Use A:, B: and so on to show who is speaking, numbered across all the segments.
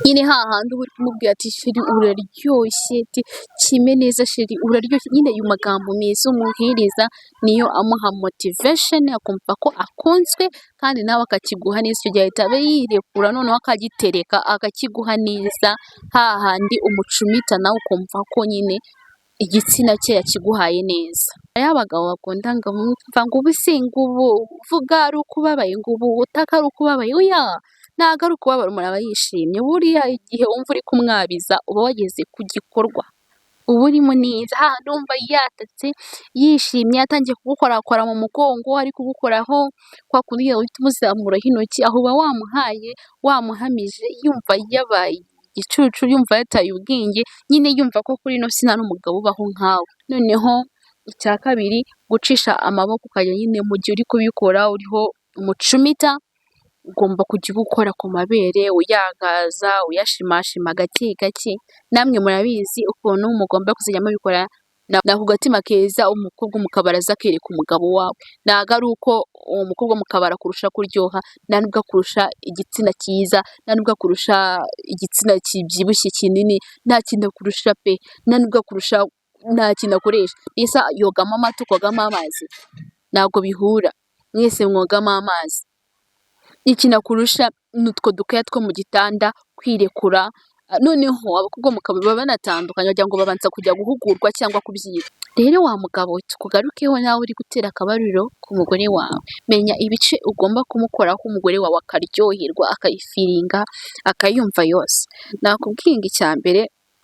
A: nyine hahandi uba uri kumubwira ati sheri uraryoshye, ati kime neza sheri uraryoshye, nyine ayo magambo meza umuhereza niyo amuha motivation akumva ko akunzwe kandi nawe akakiguha neza, icyo gihe ahita aba yirekura noneho akagitereka akakiguha neza, hahandi umucumita nawe ukumva ko nyine igitsina cye yakiguhaye neza. Hariho abagabo bakunda ngo ubu se ngo ubu vuga ari uko ubabaye, ngo ubu utaka ari uko ubabaye, oya ntago ari ukubabara umuntu aba yishimye, buriya igihe wumva uri kumwabiza uba wageze ku gikorwa, uba urimo neza hahandi wumva yatatse yishimye atangiye kugukorakora mu mugongo, ari kugukoraho kwa kundi uhita umuzamuraho intoki, aho uba wamuhaye wamuhamije yumva yabaye igicucu, yumva yataye ubwenge, nyine yumva ko kuri ino si nta n'umugabo ubaho nkawe. Noneho icya kabiri gucisha amaboko ukajya nyine mu gihe uri kubikora uriho umucumita, ugomba kujya ukora ku mabere uyagaza uyashimashima gake gake, namwe murabizi ukuntu mugomba kuzajya mubikora ku gatima keza umukobwa umukabara aza akereka umugabo wawe, ntago ari uko uwo mukobwa mukabara akurusha kuryoha, nta nubwo akurusha igitsina cyiza, nta nubwo akurusha igitsina kibyibushye kinini, nta kintu akurusha pe, nta nubwo akurusha, nta kintu akoresha, ese yogamo amata ukogamo amazi? Ntabwo bihura, mwese mwogamo amazi. Ikintu akurusha ni utwo dukeya two mu gitanda, kwirekura, noneho abakobwa baba banatandukanye wagira ngo babanza kujya guhugurwa cyangwa kubyiga. Rero wa mugabo tukugarukeho nawe uri gutera akabariro ku mugore wawe, menya ibice ugomba kumukoraho umugore wawe akaryoherwa akayifiringa akayumva yose. Nakubwiye ngo icya mbere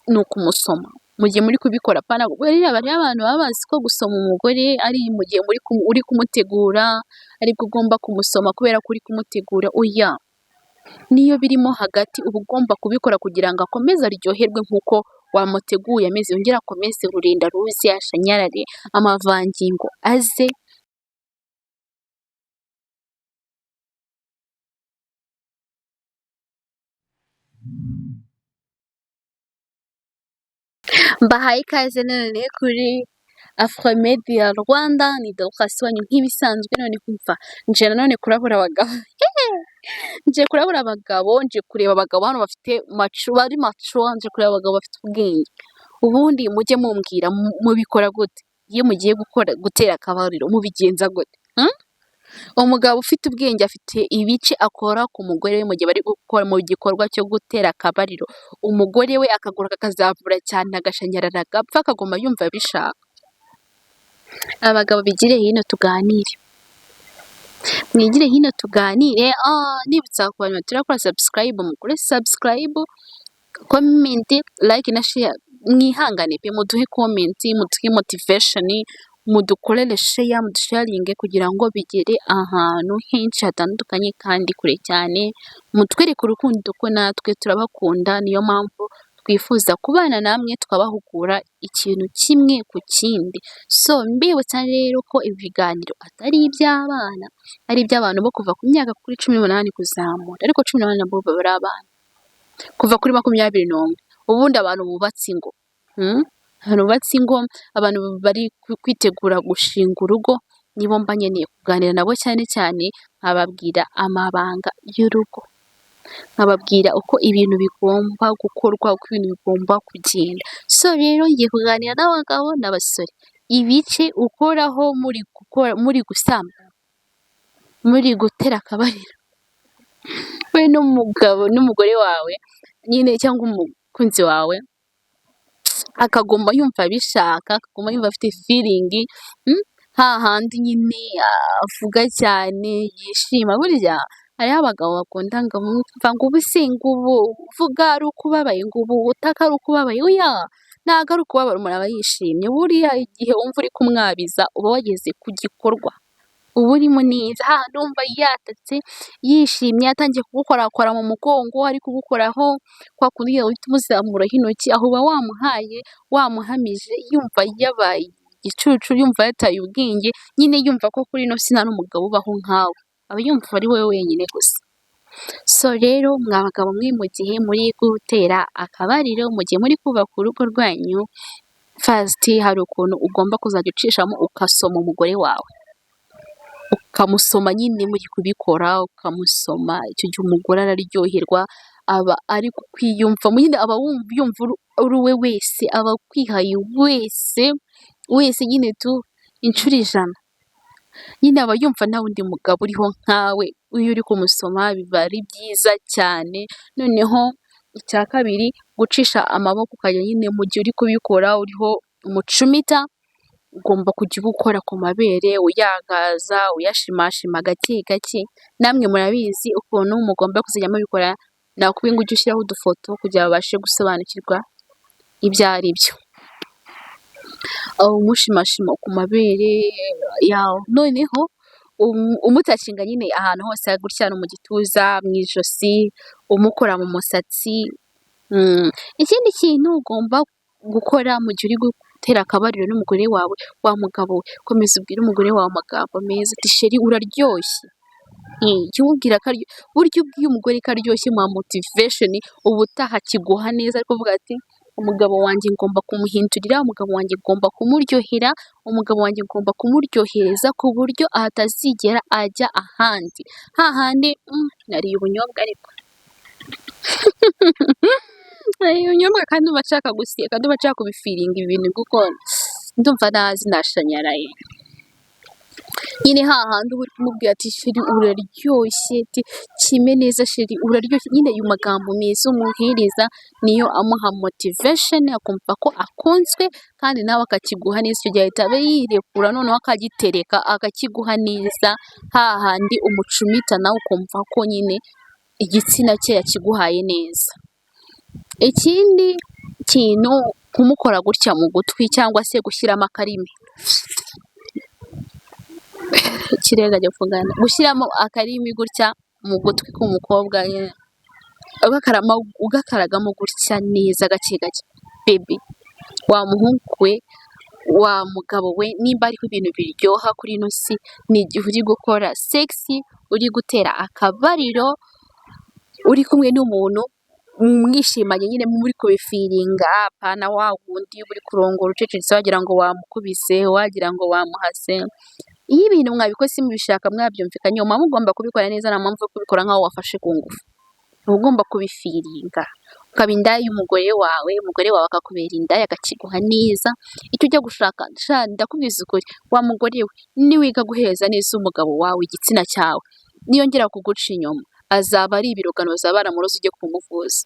A: ni ukumusoma mu gihe muri kubikora, buriya hariho abantu baba bazi ko gusoma umugore ari mu gihe uri kumutegura aribwo ugomba kumusoma kubera ko uri kumutegura, oya niyo birimo hagati uba ugomba kubikora kugira ngo akomeze aryoherwe nk'uko wamuteguye ameze, yongere akomeze rurinda ruzi ashanyarare amavangingo aze. Mbahaye ikaze none kuri Afromedia Rwanda, ni Dorcas wanyu nk'ibisanzwe, none kumva nje nanone kurabura abagabo nje kurabura abagabo, nje kureba abagabo hano bafite bari mature, nje kureba abagabo bafite ubwenge. Ubundi mujye mumbwira mubikora gute iyo mugiye gutera akabariro, mubigenza gute? Umugabo ufite ubwenge afite ibice akora ku mugore we mu gihe bari gukora mu gikorwa cyo gutera akabariro, umugore we akaguru kakazavura cyane agashanyarara agapfa akaguma yumva abishaka. Abagabo bigire hino tuganire, mwigire hino tuganire. Nibutsa ku bantu baturakora subscribe, mukore subscribe, comment, like na share, mwihangane pe muduhe comment, muduhe motivation, mudukorere share, mudusharinge kugira ngo bigere ahantu henshi hatandukanye kandi kure cyane, mutwereke urukundo ko natwe turabakunda, niyo mpamvu twifuza kubana namwe tukabahugura ikintu kimwe ku kindi. So mbibutsa rero ko ibiganiro atari iby'abana, ari iby'abantu bo kuva ku myaka kuri 18 kuzamura, ariko 18 nabo bari abana, kuva kuri 21. Ubundi abantu bubatse ingo, abantu bubatse ingo, abantu bari kwitegura gushinga urugo, nibo mba nkeneye kuganira nabo cyane cyane, nkababwira amabanga y'urugo, nkababwira uko ibintu bigomba gukorwa, uko ibintu bigomba kugenda. So rero ngiye kuganira n'abagabo n'abasore, ibice ukoraho muri gusambana, muri gutera akabariro, we n'umugabo n'umugore wawe nyine cyangwa umukunzi wawe akagomba yumva abishaka, akagomba yumva afite feeling, hahandi nyine avuga cyane yishima. Burya hariho abagabo bakunda ngo ubu se ngo ubu vuga ari uko ubabaye, ngo ubu utaka ari uko ubabaye, oya ntago ari ukubabara umuntu aba yishimye, buriya igihe wumva uri kumwabiza uba wageze ku gikorwa, uba urimo neza hahandi wumva yatatse yishimye atangiye kugukorakora mu mugongo, ari kugukoraho kwa kundi uhita umuzamuraho intoki, aho uba wamuhaye wamuhamije yumva yabaye igicucu, yumva yataye ubwenge, nyine yumva ko kuri ino si nta n'umugabo ubaho nkawe, aba yumva ari wowe wenyine gusa. So rero mwa bagabo mwe mu gihe muri gutera akabariro, mu gihe muri kubaka urugo rwanyu, first hari ukuntu ugomba kuzajya ucishamo ugasoma umugore wawe, ukamusoma nyine muri kubikora, ukamusoma, icyo gihe umugore araryoherwa aba ari kukwiyumvamo, nyine aba yumva uri we wese, aba akwihaye wese nyine tu inshuro ijana, nyine aba yumva nta wundi mugabo uriho nkawe, iyo uri kumusoma biba ari byiza cyane. Noneho icya kabiri, gucisha amaboko ukajya nyine mu gihe uri kubikora uriho umucumita, ugomba kujya ukora ku mabere uyagaza uyashimashima gake gake. Namwe murabizi ukuntu mugomba kuzajya mubikora, nakubwiye ngo ujye ushyiraho udufoto kugira ngo babashe gusobanukirwa ibyo ari byo. Umushimashima ku mabere yawe, noneho umutacinga nyine ahantu hose gutya no mu gituza, mu ijosi, umukora mu musatsi. Ikindi kintu ugomba gukora mu gihe uri gutera akabariro n'umugore wawe, wa mugabo we komeza ubwire umugore wawe amagambo meza uti sheri uraryoshye. Jya umubwira ko burya ubwiye umugore ko aryoshye muha motivation, ubutaha akiguha neza ari kuvuga ati umugabo wanjye ngomba kumuhindurira, umugabo wanjye ngomba kumuryohera, umugabo wanjye ngomba kumuryohereza ku buryo atazigera ajya ahandi, hahandi nariye ubunyobwa ariko nariye ubunyobwa kandi uba nshaka guseka, kandi uba nshaka kubifiringa ibintu kuko ndumva nazi nashanyaraye. Nyine hahandi uba uri kumubwira ati sheri uraryoshye, ati kime neza sheri uraryoshye, nyine ayo magambo meza umuhereza niyo amuha motivation akumva ko akunzwe, kandi nawe akakiguha neza. Icyo gihe ahita aba yirekura noneho akagitereka akakiguha neza, hahandi umucumita nawe ukumva ko nyine igitsina cye yakiguhaye neza. Ikindi kintu, kumukora gutya mu gutwi cyangwa se gushyiramo akarimi, gushyiramo akarimi gutya mu gutwi k'umukobwa, ugakaragamo gutya neza gake gake. Baby, wa muhungu we, wa mugabo we, nimba ariho ibintu biryoha kuri ino si, ni igihe uri gukora sexy, uri gutera akabariro, uri kumwe n'umuntu mwishimanye nyine muri kubifiringa, apana wa wundi uri kurongora ucecetse wagira ngo wamukubise, wagira ngo wamuhase. Iyo ibintu mwabikoze mubishaka mwabyumvikanye, muba mugomba kubikora neza, nta mpamvu yo kubikora nk'aho wafashe ku ngufu. Uba ugomba kubifiringa, ukaba indaya y'umugore wawe, umugore wawe akakubera indaya akakiguha neza. Icyo ujya gushaka, ndakubwiza ukuri, wa mugore we, niwiga guheza neza umugabo wawe igitsina cyawe, niyongera kuguca inyuma azaba ari ibirogano, bazaba baramuroze ujye kumuvuza.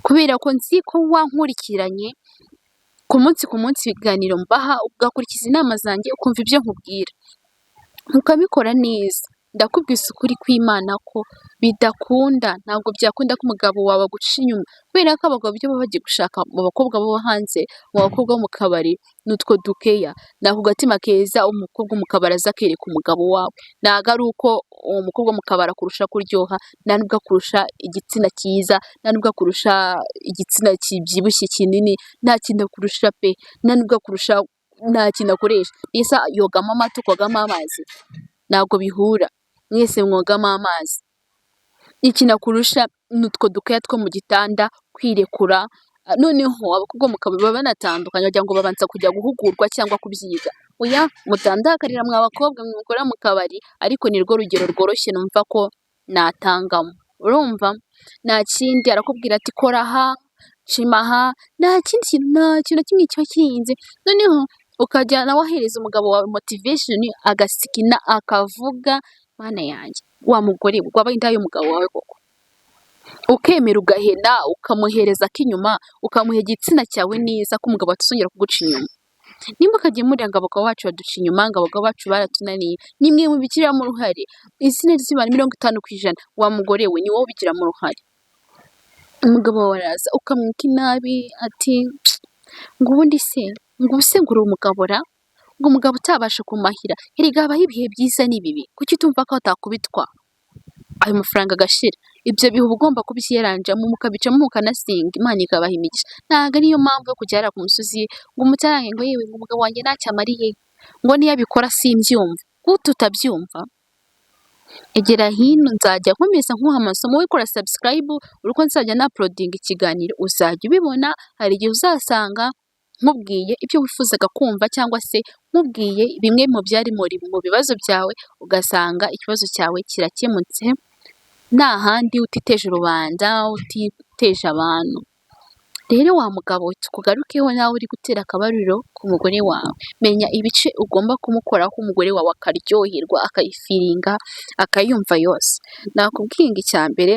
A: Kubera ko nzi ko wankurikiranye ku munsi ibiganiro mbaha, ugakurikiza inama zanjye, ukumva ibyo nkubwira, ukabikora neza. Ndakubwiza ukuri kw'Imana ko bidakunda, ntabwo byakunda ko umugabo wawe aguca inyuma, kubera ko abagabo ibyo baba bagiye gushaka mu bakobwa bo hanze, mu bakobwa bo mu kabari, n'utwo dukeya, ni ako gatima keza umukobwa wo mu kabari aza akereka umugabo wawe. Ntabwo ari uko uwo mukobwa wo mu kabari akurusha kuryoha, nta nubwo akurusha igitsina cyiza, nta nubwo akurusha igitsina kibyibushye kinini, nta kintu akurusha pe, nta nubwo akurusha, nta kintu akoresha. Ese yogamo amata ukogamo amazi? Ntabwo bihura, mwese mwogamo amazi. Ikintu akurusha ni utwo dukeya two mu gitanda, kwirekura. Noneho abakobwa mu kabari baba banatandukanye, wagira ngo babanza kujya guhugurwa cyangwa kubyiga. Oya, mutandakarira mwa bakobwa mukora mu kabari, ariko ni rwo rugero rworoshye numva ko natangamo. Urumva? Nta kindi, arakubwira ati kora aha, shima aha, nta kintu na kimwe kiba kirinze. Noneho ukajya nawe wahereza umugabo wawe motivation, agasikina akavuga. Mana yanjye, wa mugore waba indaya y'umugabo wawe koko, ukemera ugahena ukamuhereza k'inyuma, ukamuha igitsina cyawe neza, ko umugabo atazongera kuguca inyuma. Nimba ukagiye muriya ngo abagabo bacu baduca inyuma, ngo abagabo bacu baratunaniye, ni mwe mubigiramo uruhare. Izina ry'Imana 50%, wa mugore we ni wowe ubigiramo uruhare. Umugabo wawe araza ukamwika inabi, ati ngo ubundi se, ngo ubuse ngo uri umugabora, ngo umugabo utabasha kumahira, erega habaho ibihe byiza n'ibibi, kuki utumva ko atakubitwa ayo mafaranga agashira? Ibyo bihe uba ugomba kubyiyeranjamo, mukabicamo mukanasenga, Imana ikabaha imigisha. Ntabwo ariyo mpamvu yo kujya hariya ku musozi ngo umutarange ngo yewe ngo umugabo wanjye ntacyo amariye, ngo niyo abikora simbyumva. Gute utabyumva? Egera hino, nzajya nkomeza nkuha amasomo, wowe kora subscribe, uko nzajya na uploading ikiganiro uzajya ubibona. Hari igihe uzasanga nkubwiye ibyo wifuzaga kumva, cyangwa se nkubwiye bimwe mu byari mu bibazo byawe, ugasanga ikibazo cyawe kirakemutse. nta handi utiteje rubanda, utiteje abantu. Rero wa mugabo tukugarukeho nawe uri gutera akabariro ku mugore wawe, menya ibice ugomba kumukoraho umugore wawe akaryoherwa, akayifiringa, akayumva yose. Nakubwiye ngo icya mbere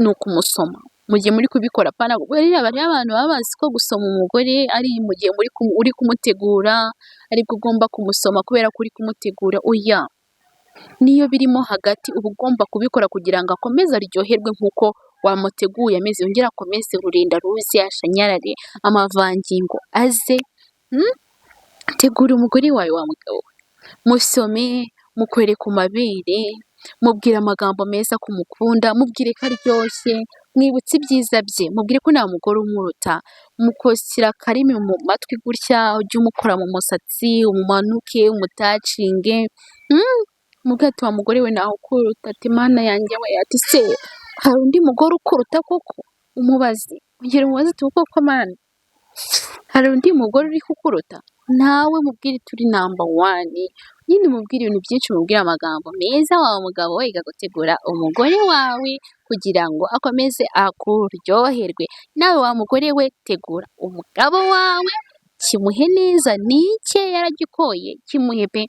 A: ni ukumusoma mu gihe muri kubikora, apana buriya hariho abantu baba bazi ko gusoma umugore ari mu gihe uri kumutegura aribwo ugomba kumusoma kubera ko uri kumutegura, oya, niyo birimo hagati uba ugomba kubikora kugira ngo akomeze aryoherwe nk'uko wamuteguye ameze, yongere akomeze ururinda ruze, ashanyarare, amavangingo aze. Tegura umugore wawe wa mugabo we, musome, mukorere ku mabere, mubwire amagambo meza ko umukunda, mubwire ko aryoshye, mwibutse ibyiza bye, mubwire ko nta mugore umuruta, mukoshyira akarimi mu matwi gutya, ujye umukora mu musatsi, umumanuke, umutacinge, mubwire ati wa mugore we ntaho ukuruta, ati mana yanjye we, ati se hari undi mugore ukuruta koko? Umubaze, ongera umubaze uti koko mana hari undi mugore uri kukuruta? Nawe mubwire turi number one, nyine mubwire ibintu byinshi, mubwire amagambo meza. Wa mugabo we gutegura umugore wawe kugira ngo akomeze akuryoherwe. Nawe wa mugore we tegura umugabo wawe, kimuhe neza, nike yaragikoye kimuhe pe.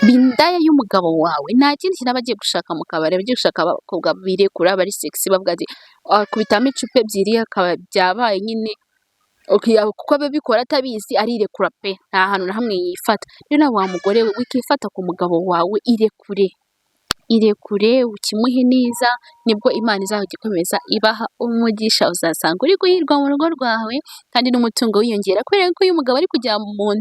A: Bindaya y'umugabo wawe nta kindi kintu aba agiye gushaka mu kabari, agiye gushaka abakobwa birekura bari sexy, bavuga ati kubitamo icupa ebyiri akaba byabaye nyine kuko ababikora atabizi arirekura pe, nta hantu na hamwe yifata. Rero nawe wa mugore we wikifata ku mugabo wawe, irekure ukimuhe neza, nibwo Imana izajya ikomeza ibaha umugisha, uzasanga uri guhirwa mu rugo rwawe kandi n'umutungo wiyongera, kubera ko iyo umugabo ari kujya mu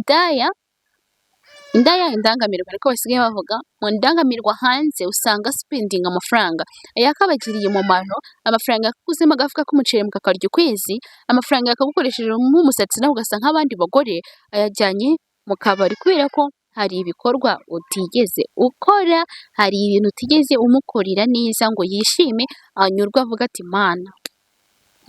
A: indangamirwa ariko basigaye bavuga mu ndangamirwa hanze, usanga spending amafaranga yakabagiriye umumaro, amafaranga yakuguzemo agafuka k'umuceri mukakarya ukwezi, amafaranga yakagukoresheje nk'umusatsi nawe ugasa nk'abandi bagore, ayajyanye mu kabari kubera ko hari ibikorwa utigeze ukora, hari ibintu utigeze umukorera neza ngo yishime anyurwe avuga ati mana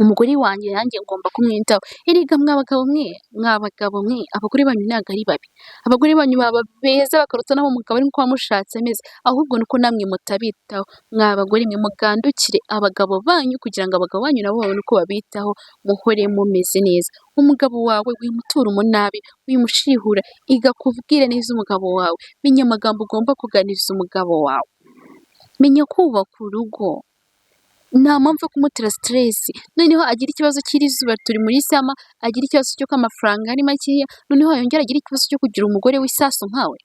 A: umugore wanjye nanjye ngomba kumwitaho. Erega mwabagabo mwe, abagore banyu ntabwo ari babi, abagore banyu baba beza bakarutsa nabo mukaba ari nko wamushatse ameze, ahubwo nuko namwe mutabitaho. Mwabagore mwe mugandukire abagabo banyu kugira ngo abagabo banyu nabo babone uko babitaho, muhore mumeze neza. Umugabo wawe wimutura umunabi, wimushihura, iga kubwira neza umugabo wawe, menya amagambo ugomba kuganiriza umugabo wawe, menya kubaka urugo, nta mpamvu yo kumutera stress. Noneho agira ikibazo cy'irizuba, turi muri sama, agira ikibazo cy'uko amafaranga ari makeya, noneho yongera agira ikibazo cyo kugira umugore w'isasu nkawe.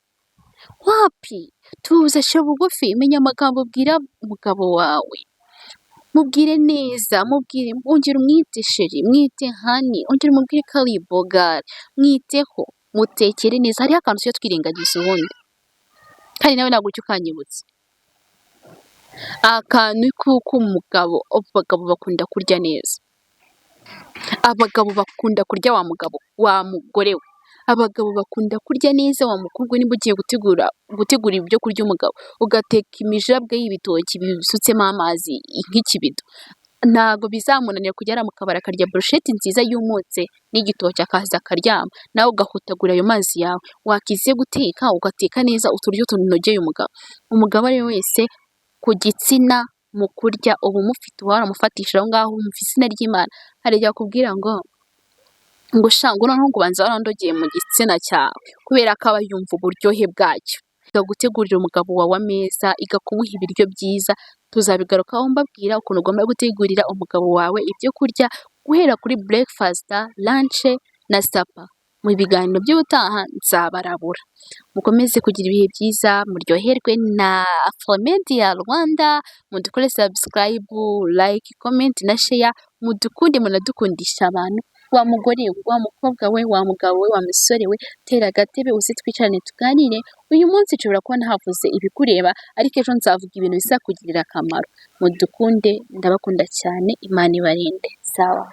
A: Wapi, tuza sha bugufi, menya amagambo ubwira umugabo wawe, mubwire neza, mubwire, ongera umwite sheri, mwite hani, ongera umubwire ko ari bogari, mwiteho, mutekere neza. Hariho akantu tujya twirengagiza ubundi, kandi nawe ntabwo ujya ukanyibutsa akantu kuko abagabo bakunda kurya neza, abagabo bakunda kurya wa mugore we, abagabo bakunda kurya neza. Wa mukobwa niba ugiye gutegura ibyo kurya umugabo, ugateka imijabwe y'ibitoki bisutsemo amazi nk'ikibido, ntabwo bizamunanira kujya mu kabari akarya brosheti nziza yumutse n'igitoki akaza akaryama, nawe ugahutagura ayo mazi yawe. Wakize guteka ugateka neza uturyo tunogeye umugabo. Umugabo ari we wese ku gitsina mu kurya uba umufite waramufatisha aho ngaho wumva izina ry'Imana. Hari igihe akubwira ngo shangu noneho ngo ubanza warandogeye mu gitsina cyawe, kubera ko aba yumva uburyohe bwacyo. Iga gutegurira umugabo wawe ameza, iga kumuha ibiryo byiza. Tuzabigarukaho mbabwira ukuntu ugomba gutegurira umugabo wawe ibyo kurya guhera kuri breakfast, lunch na supper. Mu biganiro by'ubutaha nzabarabura. Mukomeze kugira ibihe byiza, muryoherwe na Afromedia Rwanda, mudukore subscribe, like, comment na share, mudukunde munadukundisha abantu. Wa mugore we, wa mukobwa we, wa mugabo we, wa musore we, tera agatebe uze twicarane tuganire. Uyu munsi nshobora kuba nahavuze ibikureba, ariko ejo nzavuga ibintu bizakugirira akamaro. Mudukunde, ndabakunda cyane, Imana ibarinde. Sawa.